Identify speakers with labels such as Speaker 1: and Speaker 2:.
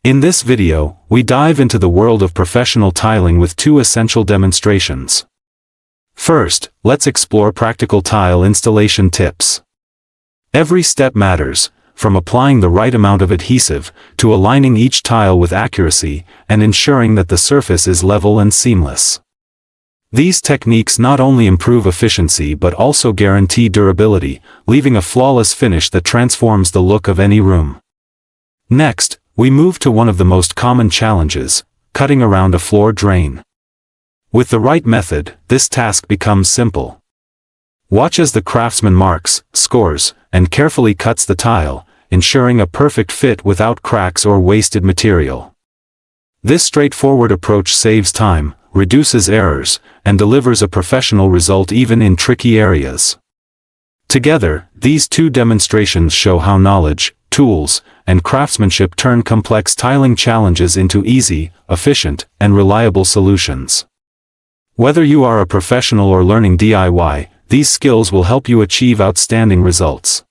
Speaker 1: In this video, we dive into the world of professional tiling with two essential demonstrations. First, let's explore practical tile installation tips. Every step matters, from applying the right amount of adhesive, to aligning each tile with accuracy, and ensuring that the surface is level and seamless. These techniques not only improve efficiency but also guarantee durability, leaving a flawless finish that transforms the look of any room. Next, we move to one of the most common challenges, cutting around a floor drain. With the right method, this task becomes simple. Watch as the craftsman marks, scores, and carefully cuts the tile, ensuring a perfect fit without cracks or wasted material. This straightforward approach saves time, reduces errors, and delivers a professional result even in tricky areas. Together, these two demonstrations show how knowledge, tools, and craftsmanship turn complex tiling challenges into easy, efficient, and reliable solutions. Whether you are a professional or learning DIY, these skills will help you achieve outstanding results.